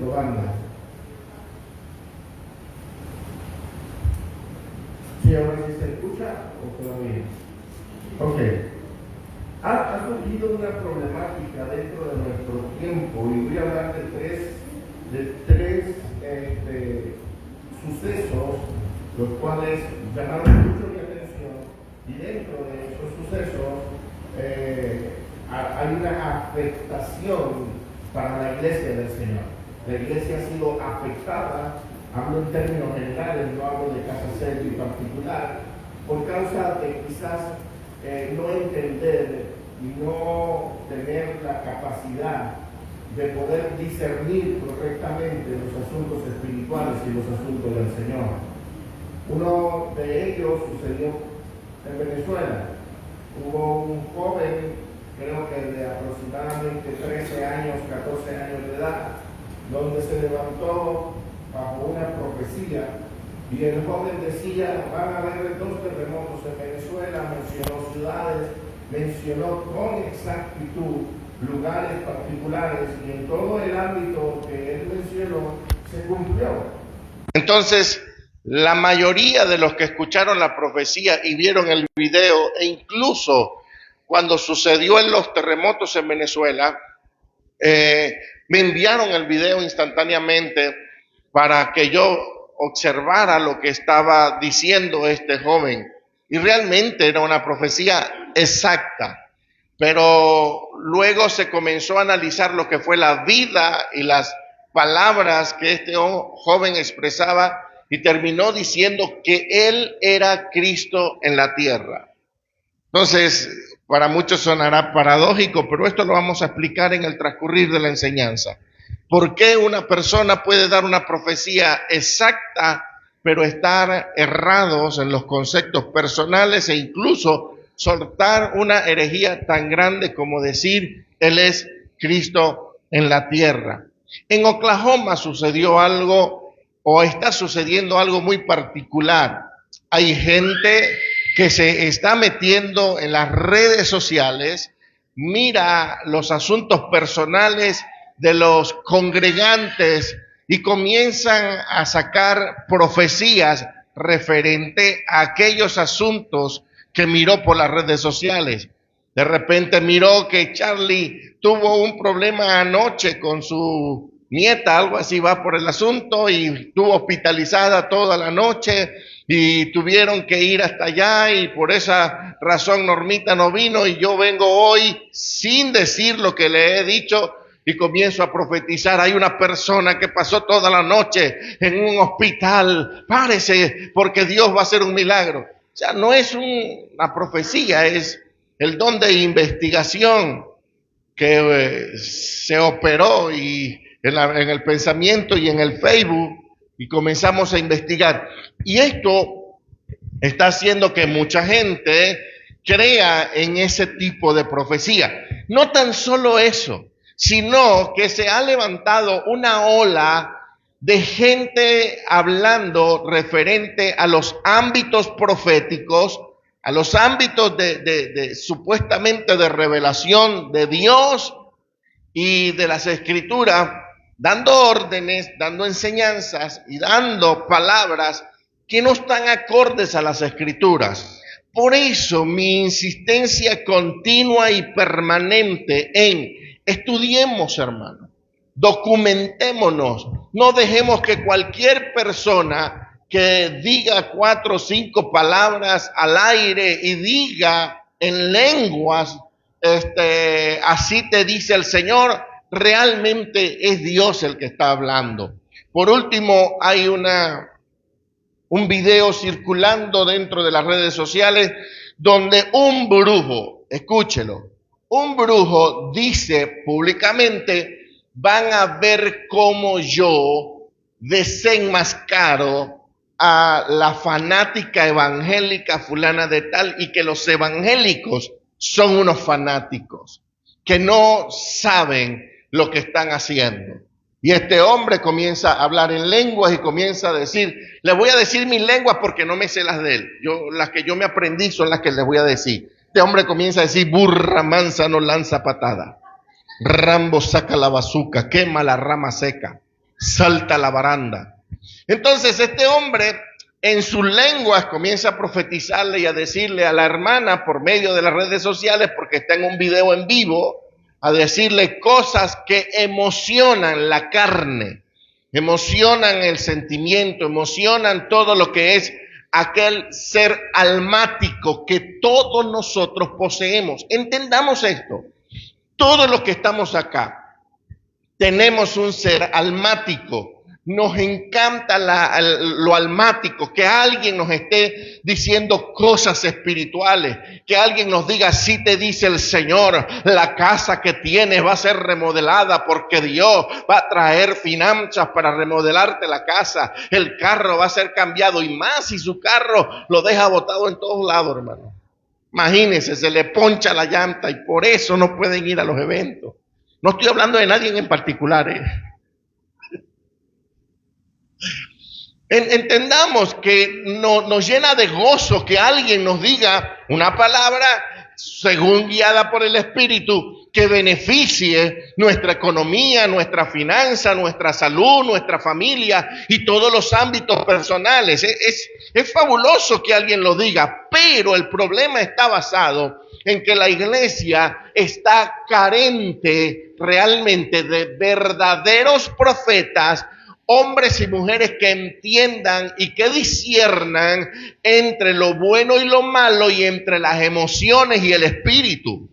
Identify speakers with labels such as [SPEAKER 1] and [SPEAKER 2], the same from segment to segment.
[SPEAKER 1] Yolanda. ¿Sí ahora sí se escucha o todavía? Ok. Ha surgido una problemática dentro de nuestro tiempo y voy a hablar de tres sucesos, los cuales llamaron mucho mi atención, y dentro de esos sucesos hay una afectación para la iglesia del Señor. La iglesia ha sido afectada, hablo en términos generales, no hablo de Casa Selvi en particular, por causa de quizás no entender y no tener la capacidad de poder discernir correctamente los asuntos espirituales y los asuntos del Señor. Uno de ellos sucedió en Venezuela. Hubo un joven, creo que de aproximadamente 13 años, 14 años de edad, donde se levantó bajo una profecía. Y el joven decía, van a haber 2 terremotos en Venezuela, mencionó ciudades, mencionó con exactitud lugares particulares, y en todo el ámbito que él mencionó se cumplió. Entonces, la mayoría de los que escucharon la profecía y vieron el video, e incluso cuando sucedió en los terremotos en Venezuela, me enviaron el video instantáneamente para que yo observara lo que estaba diciendo este joven. Y realmente era una profecía exacta. Pero luego se comenzó a analizar lo que fue la vida y las palabras que este joven expresaba, y terminó diciendo que él era Cristo en la tierra. Entonces, para muchos sonará paradójico, pero esto lo vamos a explicar en el transcurrir de la enseñanza. ¿Por qué una persona puede dar una profecía exacta, pero estar errados en los conceptos personales e incluso soltar una herejía tan grande como decir, Él es Cristo en la tierra? En Oklahoma sucedió algo, o está sucediendo algo muy particular. Hay gente que se está metiendo en las redes sociales, mira los asuntos personales de los congregantes y comienzan a sacar profecías referente a aquellos asuntos que miró por las redes sociales. De repente miró que Charlie tuvo un problema anoche con su nieta, algo así va por el asunto, y estuvo hospitalizada toda la noche y tuvieron que ir hasta allá, y por esa razón Normita no vino, y yo vengo hoy sin decir lo que le he dicho y comienzo a profetizar. Hay una persona que pasó toda la noche en un hospital, párese porque Dios va a hacer un milagro. O sea, no es una profecía, es el don de investigación que se operó y en el pensamiento y en el Facebook, y comenzamos a investigar. Y esto está haciendo que mucha gente crea en ese tipo de profecía. No tan solo eso, sino que se ha levantado una ola de gente hablando referente a los ámbitos proféticos, a los ámbitos de supuestamente de revelación de Dios y de las Escrituras, dando órdenes, dando enseñanzas y dando palabras que no están acordes a las Escrituras. Por eso mi insistencia continua y permanente en estudiemos, hermano, documentémonos, no dejemos que cualquier persona que diga 4 o 5 palabras al aire y diga en lenguas, así te dice el Señor, realmente es Dios el que está hablando. Por último, hay un video circulando dentro de las redes sociales donde un brujo, escúchelo, un brujo dice públicamente, van a ver cómo yo desenmascaro a la fanática evangélica fulana de tal, y que los evangélicos son unos fanáticos que no saben lo que están haciendo. Y este hombre comienza a hablar en lenguas y comienza a decir, le voy a decir mis lenguas porque no me sé las de él. Las que yo me aprendí son las que les voy a decir. Este hombre comienza a decir, burra mansa no lanza patada. Rambo saca la bazuca, quema la rama seca.
[SPEAKER 2] salta a la baranda. Entonces este hombre en sus lenguas comienza a profetizarle y a decirle a la hermana por medio de las redes sociales, porque está en un video en vivo, a decirle cosas que emocionan la carne, emocionan el sentimiento, emocionan todo lo que es aquel ser almático que todos nosotros poseemos. Entendamos esto, todos los que estamos acá tenemos un ser almático. Nos encanta lo almático, que alguien nos esté diciendo cosas espirituales, que alguien nos diga, sí te dice el Señor, la casa que tienes va a ser remodelada porque Dios va a traer finanzas para remodelarte la casa, el carro va a ser cambiado, y más si su carro lo deja botado en todos lados, hermano. Imagínense, se le poncha la llanta y por eso no pueden ir a los eventos. No estoy hablando de nadie en particular, Entendamos que nos llena de gozo que alguien nos diga una palabra según guiada por el Espíritu que beneficie nuestra economía, nuestra finanza, nuestra salud, nuestra familia y todos los ámbitos personales. Es fabuloso que alguien lo diga, pero el problema está basado en que la iglesia está carente realmente de verdaderos profetas, hombres y mujeres que entiendan y que disciernan entre lo bueno y lo malo y entre las emociones y el espíritu.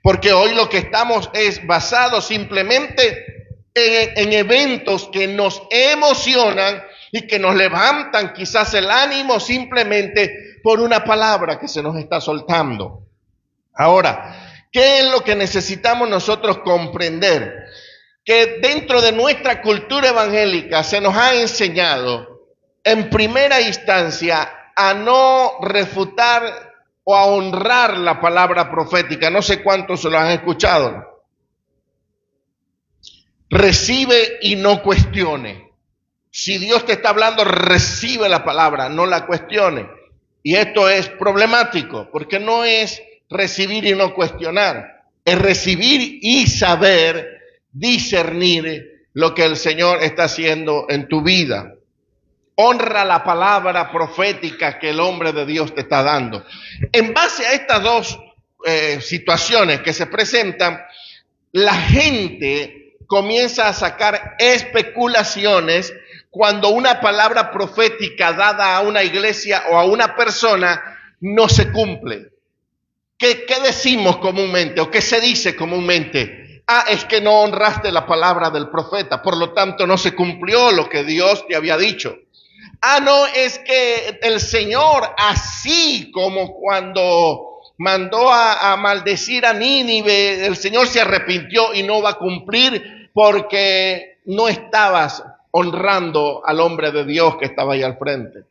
[SPEAKER 2] Porque hoy lo que estamos es basado simplemente en eventos que nos emocionan y que nos levantan quizás el ánimo simplemente por una palabra que se nos está soltando. Ahora, ¿qué es lo que necesitamos nosotros comprender? Que dentro de nuestra cultura evangélica se nos ha enseñado en primera instancia a no refutar o a honrar la palabra profética. No sé cuántos se lo han escuchado. Recibe y no cuestione. Si Dios te está hablando, recibe la palabra, no la cuestione. Y esto es problemático, porque no es recibir y no cuestionar, es recibir y saber discernir lo que el Señor está haciendo en tu vida. Honra la palabra profética que el hombre de Dios te está dando. En base a estas dos situaciones que se presentan, la gente comienza a sacar especulaciones cuando una palabra profética dada a una iglesia o a una persona no se cumple. ¿Qué decimos comúnmente o qué se dice comúnmente? Es que no honraste la palabra del profeta, por lo tanto no se cumplió lo que Dios te había dicho. No, es que el Señor, así como cuando mandó a maldecir a Nínive, el Señor se arrepintió y no va a cumplir porque no estabas honrando al hombre de Dios que estaba ahí al frente.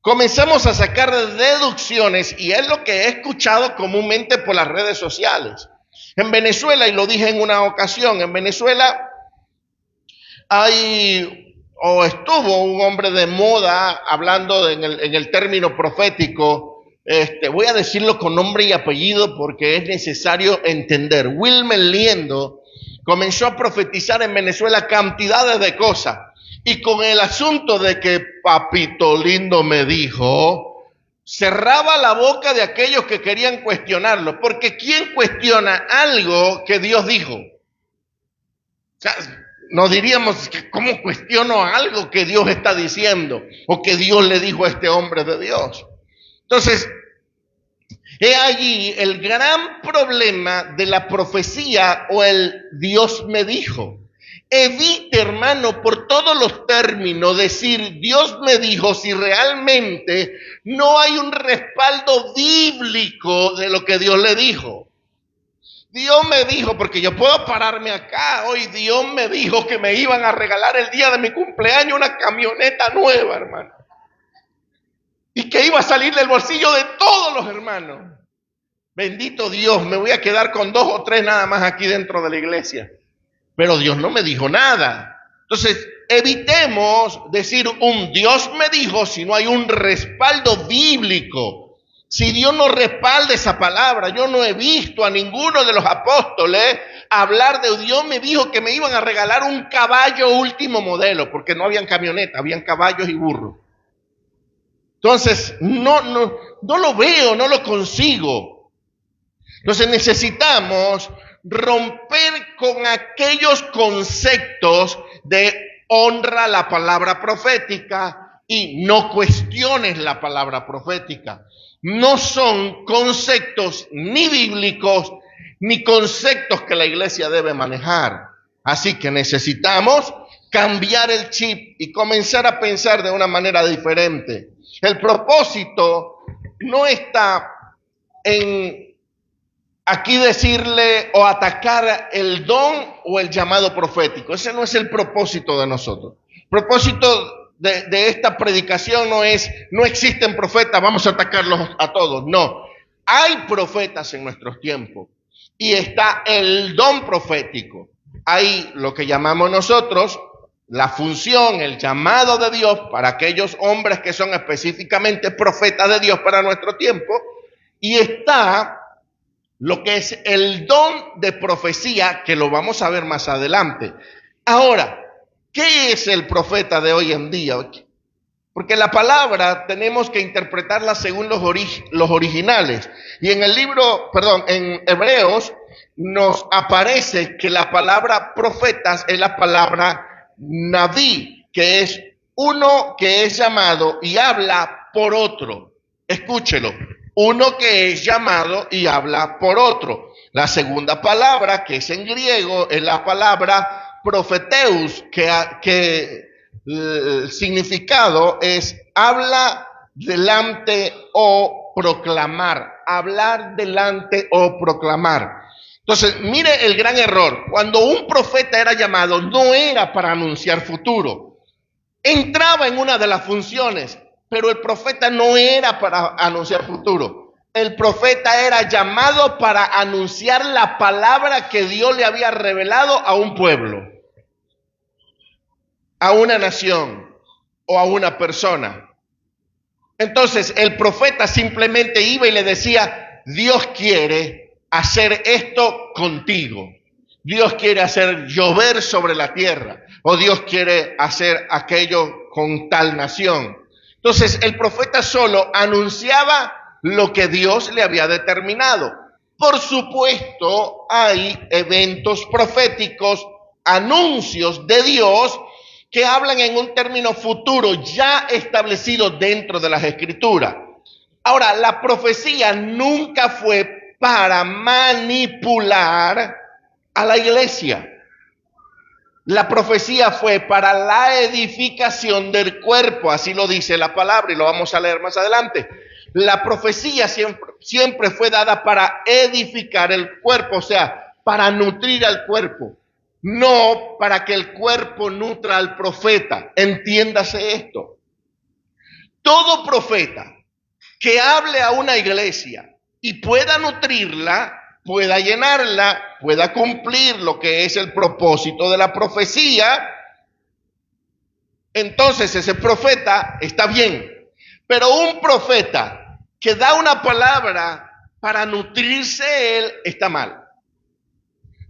[SPEAKER 2] Comenzamos a sacar deducciones y es lo que he escuchado comúnmente por las redes sociales. En Venezuela, y lo dije en una ocasión, en Venezuela estuvo un hombre de moda hablando en el término profético. Voy a decirlo con nombre y apellido porque es necesario entender. Wilmer Liendo comenzó a profetizar en Venezuela cantidades de cosas. Y con el asunto de que papito lindo me dijo, cerraba la boca de aquellos que querían cuestionarlo. Porque ¿quién cuestiona algo que Dios dijo? O sea, no diríamos que ¿cómo cuestiono algo que Dios está diciendo? O que Dios le dijo a este hombre de Dios. Entonces, he allí el gran problema de la profecía o el Dios me dijo. Evite, hermano, por todos los términos decir Dios me dijo si realmente no hay un respaldo bíblico de lo que Dios le dijo. Dios me dijo, porque yo puedo pararme acá hoy, Dios me dijo que me iban a regalar el día de mi cumpleaños una camioneta nueva, hermano. Y que iba a salir del bolsillo de todos los hermanos. Bendito Dios, me voy a quedar con 2 o 3 nada más aquí dentro de la iglesia. Pero Dios no me dijo nada. Entonces, evitemos decir un Dios me dijo si no hay un respaldo bíblico Si Dios no respalda esa palabra, yo no he visto a ninguno de los apóstoles hablar de Dios. Me dijo que me iban a regalar un caballo último modelo, porque no habían camionetas, habían caballos y burros. Entonces, no lo veo, no lo consigo. Entonces necesitamos romper con aquellos conceptos de honra la palabra profética y no cuestiones la palabra profética. No son conceptos ni bíblicos ni conceptos que la iglesia debe manejar. Así que necesitamos cambiar el chip y comenzar a pensar de una manera diferente. El propósito no está en aquí decirle o atacar el don o el llamado profético. Ese no es el propósito de nosotros. El propósito de esta predicación no es, no existen profetas, vamos a atacarlos a todos. No, hay profetas en nuestros tiempos y está el don profético. Hay lo que llamamos nosotros la función, el llamado de Dios para aquellos hombres que son específicamente profetas de Dios para nuestro tiempo, y está lo que es el don de profecía, que lo vamos a ver más adelante. Ahora, ¿qué es el profeta de hoy en día? Porque la palabra tenemos que interpretarla según los originales. Y en el libro, en Hebreos, nos aparece que la palabra profetas es la palabra Naví, que es uno que es llamado y habla por otro. Escúchelo. Uno que es llamado y habla por otro. La segunda palabra, que es en griego, es la palabra profeteus, que el significado es habla delante o proclamar. Hablar delante o proclamar. Entonces, mire el gran error. Cuando un profeta era llamado, no era para anunciar futuro. Entraba en una de las funciones, pero el profeta no era para anunciar futuro. El profeta era llamado para anunciar la palabra que Dios le había revelado a un pueblo, a una nación o a una persona. Entonces, el profeta simplemente iba y le decía, Dios quiere hacer esto contigo. Dios quiere hacer llover sobre la tierra, o Dios quiere hacer aquello con tal nación. Entonces el profeta solo anunciaba lo que Dios le había determinado. Por supuesto, hay eventos proféticos, anuncios de Dios que hablan en un término futuro ya establecido dentro de las Escrituras. Ahora, la profecía nunca fue para manipular a la iglesia. La profecía fue para la edificación del cuerpo, así lo dice la palabra y lo vamos a leer más adelante. La profecía siempre fue dada para edificar el cuerpo, o sea, para nutrir al cuerpo, no para que el cuerpo nutra al profeta. Entiéndase esto. Todo profeta que hable a una iglesia y pueda nutrirla, pueda llenarla, pueda cumplir lo que es el propósito de la profecía, entonces ese profeta está bien. Pero un profeta que da una palabra para nutrirse él, está mal.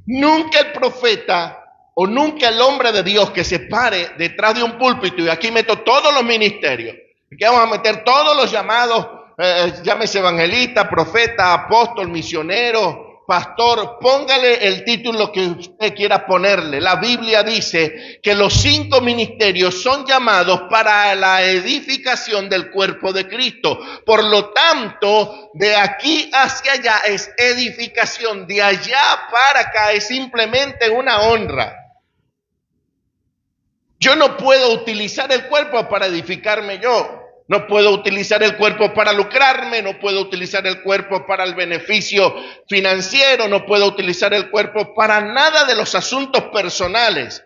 [SPEAKER 2] Nunca el profeta o nunca el hombre de Dios que se pare detrás de un púlpito, y aquí meto todos los ministerios, aquí vamos a meter todos los llamados, llámese evangelista, profeta, apóstol, misionero, pastor, póngale el título que usted quiera ponerle. La Biblia dice que los 5 ministerios son llamados para la edificación del cuerpo de Cristo. Por lo tanto, de aquí hacia allá es edificación, de allá para acá es simplemente una honra. Yo no puedo utilizar el cuerpo para edificarme yo. No puedo utilizar el cuerpo para lucrarme, no puedo utilizar el cuerpo para el beneficio financiero, no puedo utilizar el cuerpo para nada de los asuntos personales.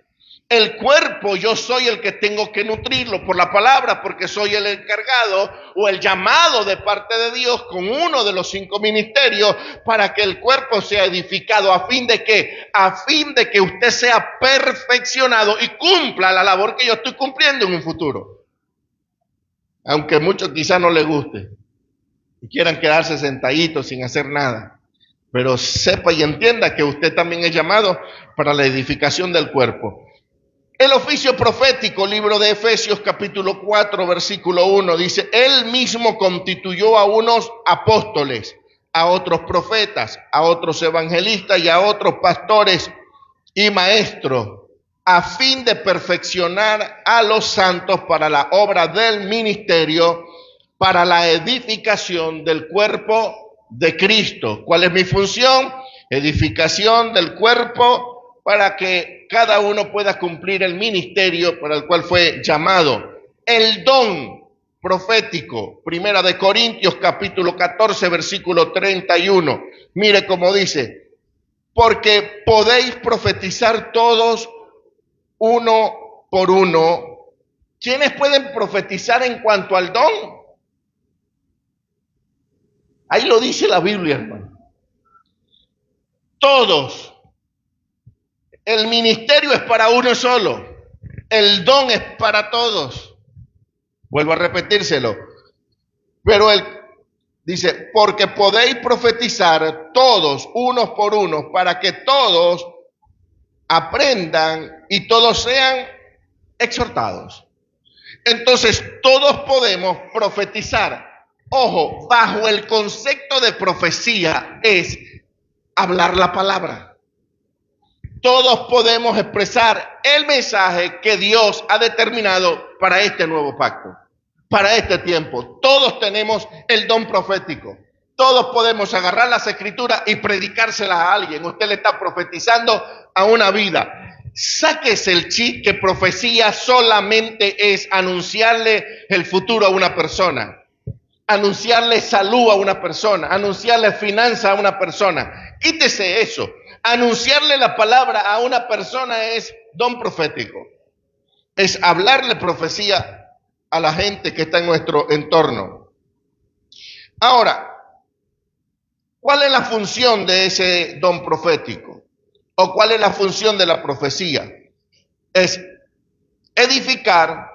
[SPEAKER 2] El cuerpo yo soy el que tengo que nutrirlo por la palabra, porque soy el encargado o el llamado de parte de Dios con uno de los 5 ministerios para que el cuerpo sea edificado. ¿A fin de qué? A fin de que usted sea perfeccionado y cumpla la labor que yo estoy cumpliendo en un futuro. Aunque mucho quizás no le guste. y quieran quedarse sentaditos sin hacer nada. Pero sepa y entienda que usted también es llamado para la edificación del cuerpo. El oficio profético, libro de Efesios capítulo 4, versículo 1, dice: Él mismo constituyó a unos apóstoles, a otros profetas, a otros evangelistas y a otros pastores y maestros, a fin de perfeccionar a los santos para la obra del ministerio, para la edificación del cuerpo de Cristo. ¿Cuál es mi función? Edificación del cuerpo para que cada uno pueda cumplir el ministerio para el cual fue llamado. El don profético, Primera de Corintios capítulo 14, versículo 31. Mire cómo dice: porque podéis profetizar todos uno por uno. ¿Quiénes pueden profetizar en cuanto al don? Ahí lo dice la Biblia, hermano. Todos. El ministerio es para uno solo. El don es para todos. Vuelvo a repetírselo. Pero él dice: porque podéis profetizar todos, unos por unos, para que todos aprendan y todos sean exhortados. Entonces, todos podemos profetizar. Ojo, bajo el concepto de profecía es hablar la palabra. Todos podemos expresar el mensaje que Dios ha determinado para este nuevo pacto, para este tiempo. Todos tenemos el don profético. Todos podemos agarrar las escrituras y predicárselas a alguien. Usted le está profetizando a una vida. Sáquese el chip que profecía solamente es anunciarle el futuro a una persona, anunciarle salud a una persona, anunciarle finanzas a una persona. Quítese eso. Anunciarle la palabra a una persona es don profético. Es hablarle profecía a la gente que está en nuestro entorno. Ahora, ¿cuál es la función de ese don profético? ¿O cuál es la función de la profecía? Es edificar,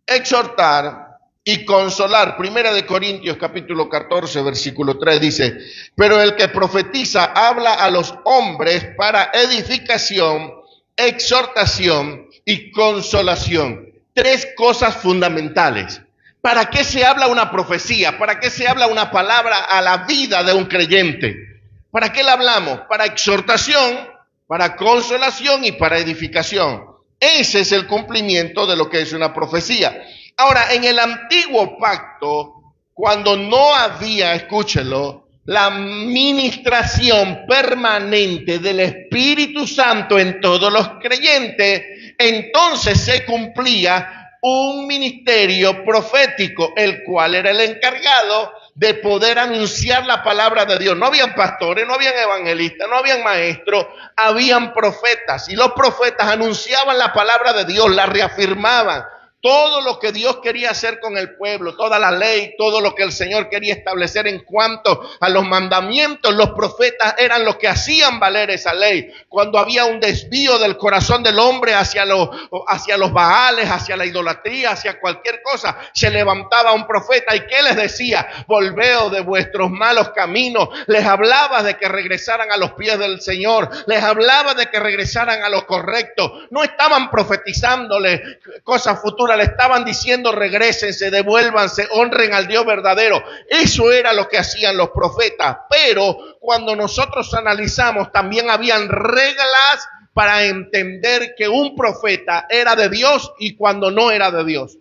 [SPEAKER 2] exhortar y consolar. Primera de Corintios capítulo 14, versículo 3 dice: pero el que profetiza habla a los hombres para edificación, exhortación y consolación. Tres cosas fundamentales. ¿Para qué se habla una profecía? ¿Para qué se habla una palabra a la vida de un creyente? ¿Para qué la hablamos? Para exhortación, para consolación y para edificación. Ese es el cumplimiento de lo que es una profecía. Ahora, en el antiguo pacto, cuando no había, escúchelo, la ministración permanente del Espíritu Santo en todos los creyentes, entonces se cumplía un ministerio profético, el cual era el encargado de poder anunciar la palabra de Dios. No habían pastores, no habían evangelistas, no habían maestros, habían profetas. Y los profetas anunciaban la palabra de Dios, la reafirmaban. Todo lo que Dios quería hacer con el pueblo, toda la ley, todo lo que el Señor quería establecer en cuanto a los mandamientos, los profetas eran los que hacían valer esa ley. Cuando había un desvío del corazón del hombre hacia los baales, hacia la idolatría, hacia cualquier cosa, se levantaba un profeta y ¿qué les decía? Volveos de vuestros malos caminos. Les hablaba de que regresaran a los pies del Señor, les hablaba de que regresaran a lo correcto. No estaban profetizándole cosas futuras, le estaban diciendo: regrésense, devuélvanse, honren al Dios verdadero. Eso era lo que hacían los profetas. Pero cuando nosotros analizamos, también habían reglas para entender que un profeta era de Dios y cuando no era de Dios.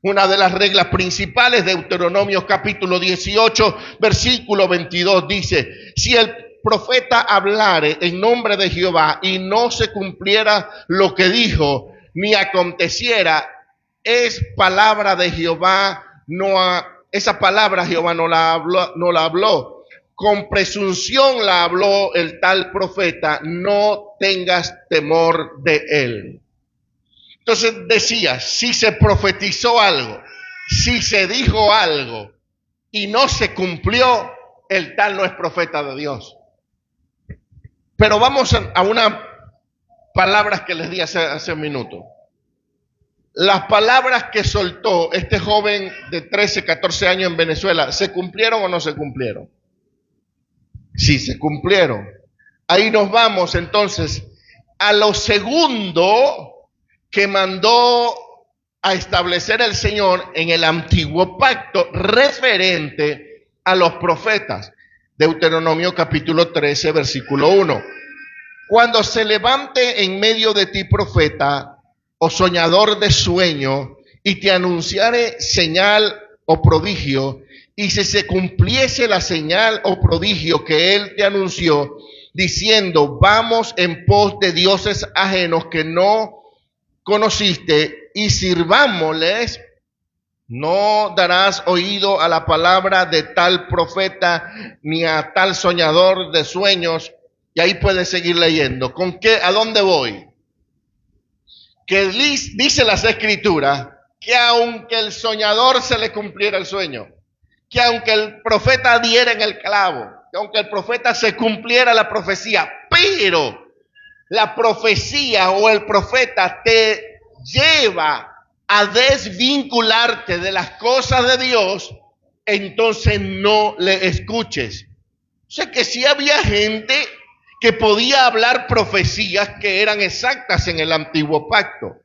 [SPEAKER 2] Una de las reglas principales de Deuteronomio capítulo 18, versículo 22 dice: si el profeta hablare en nombre de Jehová y no se cumpliera lo que dijo, ni aconteciera, es palabra de Jehová, esa palabra Jehová no la habló, con presunción la habló el tal profeta, no tengas temor de él. Entonces decía, si se profetizó algo, si se dijo algo y no se cumplió, el tal no es profeta de Dios. Pero vamos a unas palabras que les di hace un minuto. las palabras que soltó este joven de 13, 14 años en Venezuela, ¿se cumplieron o no se cumplieron? Sí, se cumplieron. Ahí nos vamos entonces a lo segundo que mandó a establecer el Señor en el antiguo pacto referente a los profetas. Deuteronomio capítulo 13, versículo 1. Cuando se levante en medio de ti profeta o soñador de sueño y te anunciare señal o prodigio, y si se cumpliese la señal o prodigio que él te anunció, diciendo, vamos en pos de dioses ajenos que no conociste y sirvámosles, no darás oído a la palabra de tal profeta ni a tal soñador de sueños. Y ahí puedes seguir leyendo. ¿Con qué? ¿A dónde voy? Que dice las Escrituras que aunque el soñador se le cumpliera el sueño, que aunque el profeta diera en el clavo, que aunque el profeta se cumpliera la profecía, pero la profecía o el profeta te lleva a desvincularte de las cosas de Dios, entonces no le escuches. O sea que sí había gente que podía hablar profecías que eran exactas en el antiguo pacto.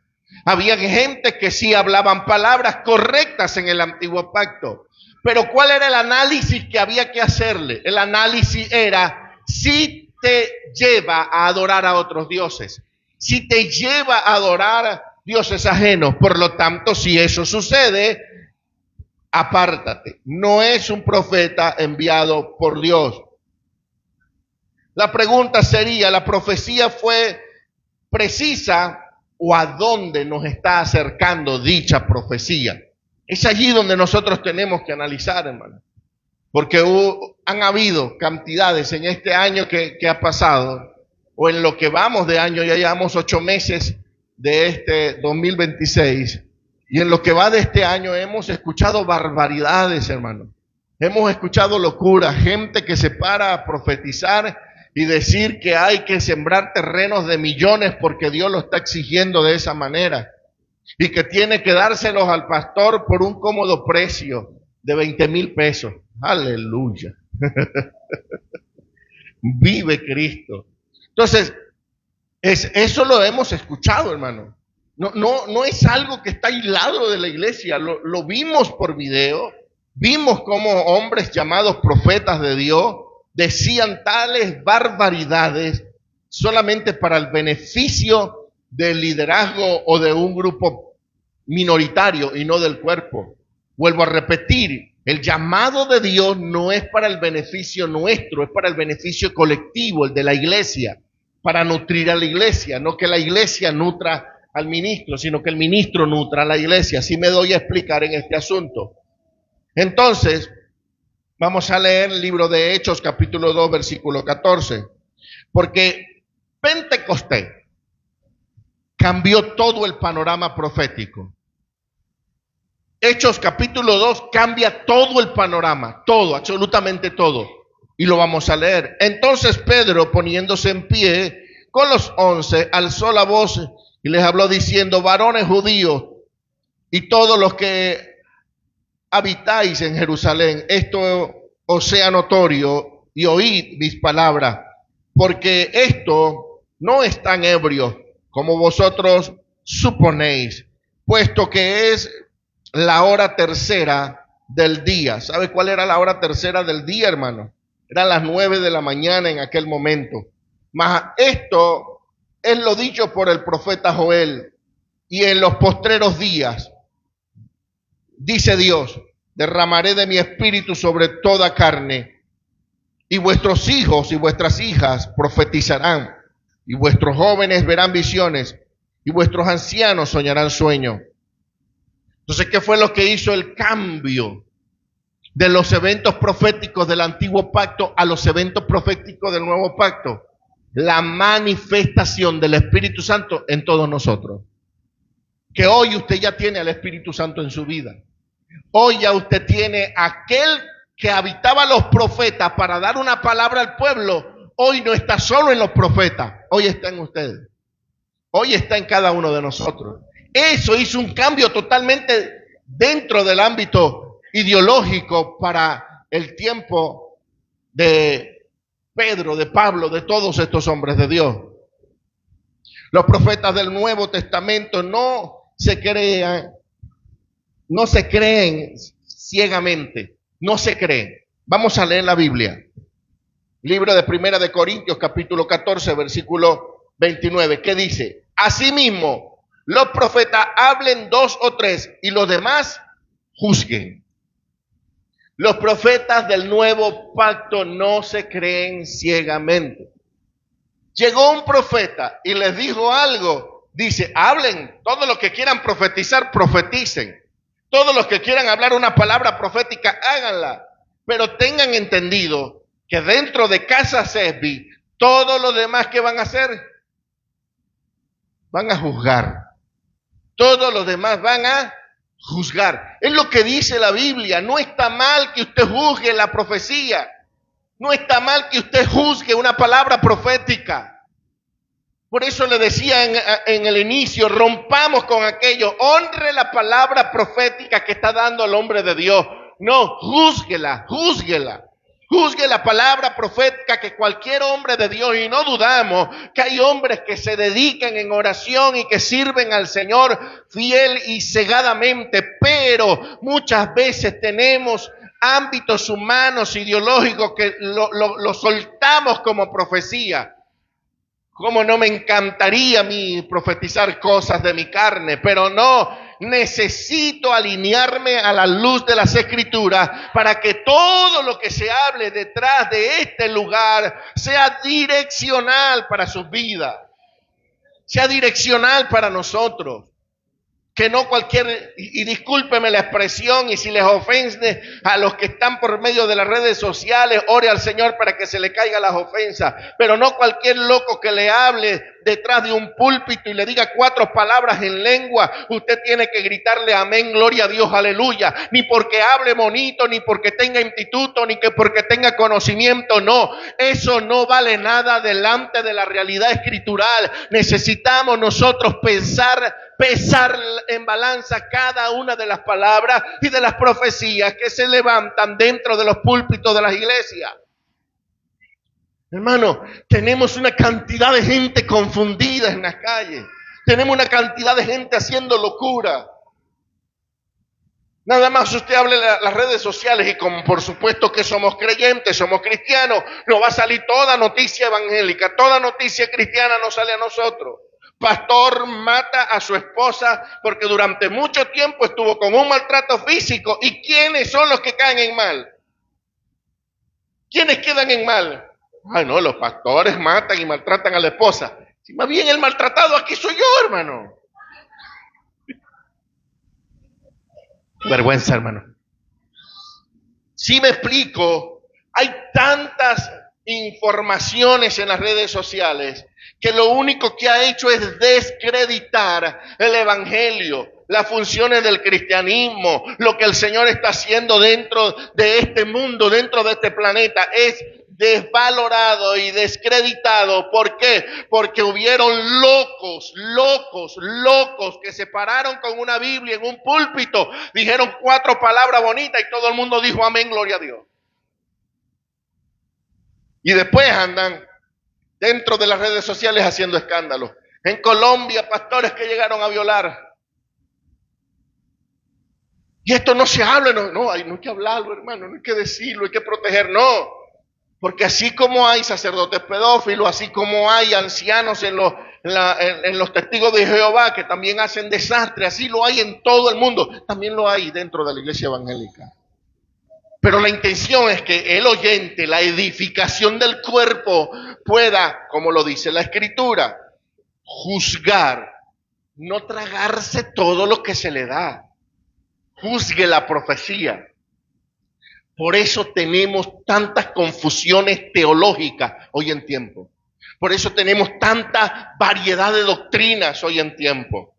[SPEAKER 2] Había gente que sí hablaban palabras correctas en el antiguo pacto. Pero ¿cuál era el análisis que había que hacerle? El análisis era si te lleva a adorar a otros dioses, si te lleva a adorar dioses ajenos. Por lo tanto, si eso sucede, apártate. No es un profeta enviado por Dios. La pregunta sería, ¿la profecía fue precisa o a dónde nos está acercando dicha profecía? Es allí donde nosotros tenemos que analizar, hermano. Porque han habido cantidades en este año que ha pasado, o en lo que vamos de año, ya llevamos 8 meses de este 2026, y en lo que va de este año hemos escuchado barbaridades, hermano. Hemos escuchado locuras, gente que se para a profetizar y decir que hay que sembrar terrenos de millones porque Dios lo está exigiendo de esa manera. Y que tiene que dárselos al pastor por un cómodo precio de 20,000 pesos. Aleluya. Vive Cristo. Entonces, eso lo hemos escuchado, hermano. No es algo que está aislado de la iglesia. Lo vimos por video. Vimos cómo hombres llamados profetas de Dios decían tales barbaridades solamente para el beneficio del liderazgo o de un grupo minoritario y no del cuerpo. Vuelvo a repetir, el llamado de Dios no es para el beneficio nuestro, es para el beneficio colectivo, el de la iglesia, para nutrir a la iglesia, no que la iglesia nutra al ministro, sino que el ministro nutra a la iglesia. Así me doy a explicar en este asunto. Entonces, vamos a leer el libro de Hechos, capítulo 2, versículo 14. Porque Pentecostés cambió todo el panorama profético. Hechos, capítulo 2, cambia todo el panorama, todo, absolutamente todo. Y lo vamos a leer. Entonces Pedro, poniéndose en pie con los 11, alzó la voz y les habló diciendo, varones judíos y todos los que habitáis en Jerusalén, esto os sea notorio y oíd mis palabras, porque esto no es tan ebrio como vosotros suponéis, puesto que es la hora tercera del día. ¿Sabe cuál era la hora tercera del día, hermano? Eran las 9 de la mañana en aquel momento. Mas esto es lo dicho por el profeta Joel, y en los postreros días, dice Dios, derramaré de mi espíritu sobre toda carne, y vuestros hijos y vuestras hijas profetizarán, y vuestros jóvenes verán visiones, y vuestros ancianos soñarán sueños. Entonces, ¿qué fue lo que hizo el cambio de los eventos proféticos del antiguo pacto a los eventos proféticos del nuevo pacto? La manifestación del Espíritu Santo en todos nosotros. Que hoy usted ya tiene al Espíritu Santo en su vida. Hoy ya usted tiene aquel que habitaba los profetas para dar una palabra al pueblo. Hoy no está solo en los profetas, hoy está en ustedes. Hoy está en cada uno de nosotros. Eso hizo un cambio totalmente dentro del ámbito ideológico para el tiempo de Pedro, de Pablo, de todos estos hombres de Dios. Los profetas del Nuevo Testamento no se creen ciegamente, no se creen. Vamos a leer la Biblia. Libro de Primera de Corintios, capítulo 14, versículo 29, ¿qué dice? Asimismo, los profetas hablen 2 o 3 y los demás juzguen. Los profetas del nuevo pacto no se creen ciegamente. Llegó un profeta y les dijo algo. Dice, hablen, todos los que quieran profetizar, profeticen. Todos los que quieran hablar una palabra profética, háganla. Pero tengan entendido que dentro de Casa Sesbi, todos los demás que van a hacer, van a juzgar. Todos los demás van a juzgar. Es lo que dice la Biblia. No está mal que usted juzgue la profecía. No está mal que usted juzgue una palabra profética. Por eso le decía en el inicio, rompamos con aquello. Honre la palabra profética que está dando el hombre de Dios. No, júzguela. Juzgue la palabra profética que cualquier hombre de Dios, y no dudamos que hay hombres que se dedican en oración y que sirven al Señor fiel y cegadamente, pero muchas veces tenemos ámbitos humanos, ideológicos, que lo soltamos como profecía. Como no me encantaría a mí profetizar cosas de mi carne, pero no, necesito alinearme a la luz de las Escrituras para que todo lo que se hable detrás de este lugar sea direccional para sus vidas, sea direccional para nosotros. Que no cualquier, y discúlpeme la expresión, y si les ofende a los que están por medio de las redes sociales, ore al Señor para que se le caigan las ofensas, pero no cualquier loco que le hable detrás de un púlpito y le diga 4 palabras en lengua, usted tiene que gritarle amén, gloria a Dios, aleluya, ni porque hable bonito, ni porque tenga instituto, ni que porque tenga conocimiento, no, eso no vale nada delante de la realidad escritural. Necesitamos nosotros pesar en balanza cada una de las palabras y de las profecías que se levantan dentro de los púlpitos de las iglesias. Hermano, tenemos una cantidad de gente confundida en las calles. Tenemos una cantidad de gente haciendo locura. Nada más usted hable las redes sociales y como por supuesto que somos creyentes, somos cristianos, nos va a salir toda noticia evangélica, toda noticia cristiana nos sale a nosotros. Pastor mata a su esposa porque durante mucho tiempo estuvo con un maltrato físico. ¿Y quiénes son los que caen en mal? ¿Quiénes quedan en mal? Ay, no, los pastores matan y maltratan a la esposa. Si más bien el maltratado aquí soy yo, hermano. Vergüenza, hermano. Si me explico, hay tantas informaciones en las redes sociales que lo único que ha hecho es descreditar el evangelio, las funciones del cristianismo, lo que el Señor está haciendo dentro de este mundo, dentro de este planeta, es desvalorado y descreditado. ¿Por qué? Porque hubieron locos que se pararon con una Biblia en un púlpito, dijeron 4 palabras bonitas y todo el mundo dijo amén, gloria a Dios. Y después andan dentro de las redes sociales haciendo escándalos. En Colombia, pastores que llegaron a violar. Y esto no se habla, no hay que hablarlo, hermano, no hay que decirlo, hay que proteger, no. Porque así como hay sacerdotes pedófilos, así como hay ancianos en los testigos de Jehová que también hacen desastre, así lo hay en todo el mundo, también lo hay dentro de la iglesia evangélica. Pero la intención es que el oyente, la edificación del cuerpo pueda, como lo dice la Escritura, juzgar, no tragarse todo lo que se le da. Juzgue la profecía. Por eso tenemos tantas confusiones teológicas hoy en tiempo. Por eso tenemos tanta variedad de doctrinas hoy en tiempo.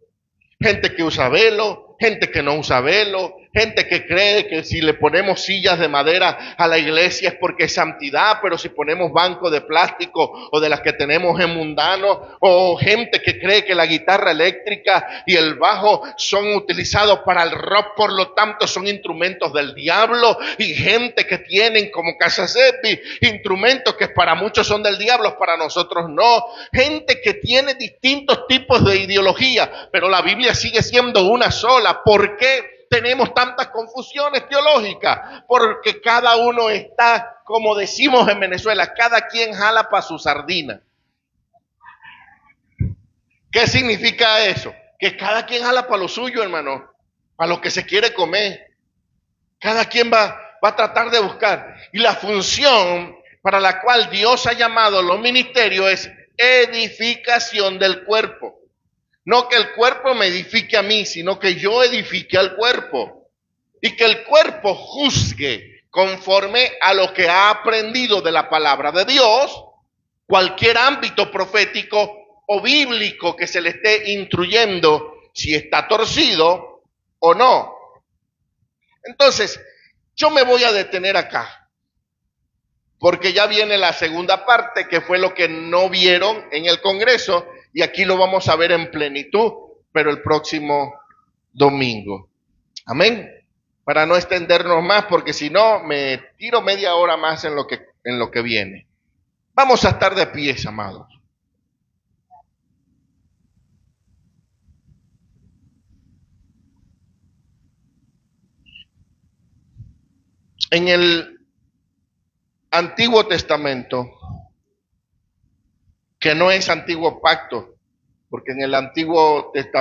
[SPEAKER 2] Gente que usa velo, gente que no usa velo, Gente que cree que si le ponemos sillas de madera a la iglesia es porque es santidad, pero si ponemos bancos de plástico o de las que tenemos en mundano, o gente que cree que la guitarra eléctrica y el bajo son utilizados para el rock, por lo tanto son instrumentos del diablo, y gente que tienen como Casa Seppi instrumentos que para muchos son del diablo, para nosotros no. Gente que tiene distintos tipos de ideología, pero la Biblia sigue siendo una sola. ¿Por qué tenemos tantas confusiones teológicas? Porque cada uno está, como decimos en Venezuela, cada quien jala para su sardina. ¿Qué significa eso? Que cada quien jala para lo suyo, hermano, para lo que se quiere comer. Cada quien va a tratar de buscar. Y la función para la cual Dios ha llamado a los ministerios es edificación del cuerpo. No que el cuerpo me edifique a mí, sino que yo edifique al cuerpo. Y que el cuerpo juzgue conforme a lo que ha aprendido de la palabra de Dios, cualquier ámbito profético o bíblico que se le esté instruyendo, si está torcido o no. Entonces, yo me voy a detener acá, porque ya viene la segunda parte, que fue lo que no vieron en el Congreso, y aquí lo vamos a ver en plenitud, pero el próximo domingo. Amén. Para no extendernos más, porque si no, me tiro media hora más en lo que viene. Vamos a estar de pies, amados. En el Antiguo Testamento, que no es Antiguo Pacto, porque en el Antiguo Testamento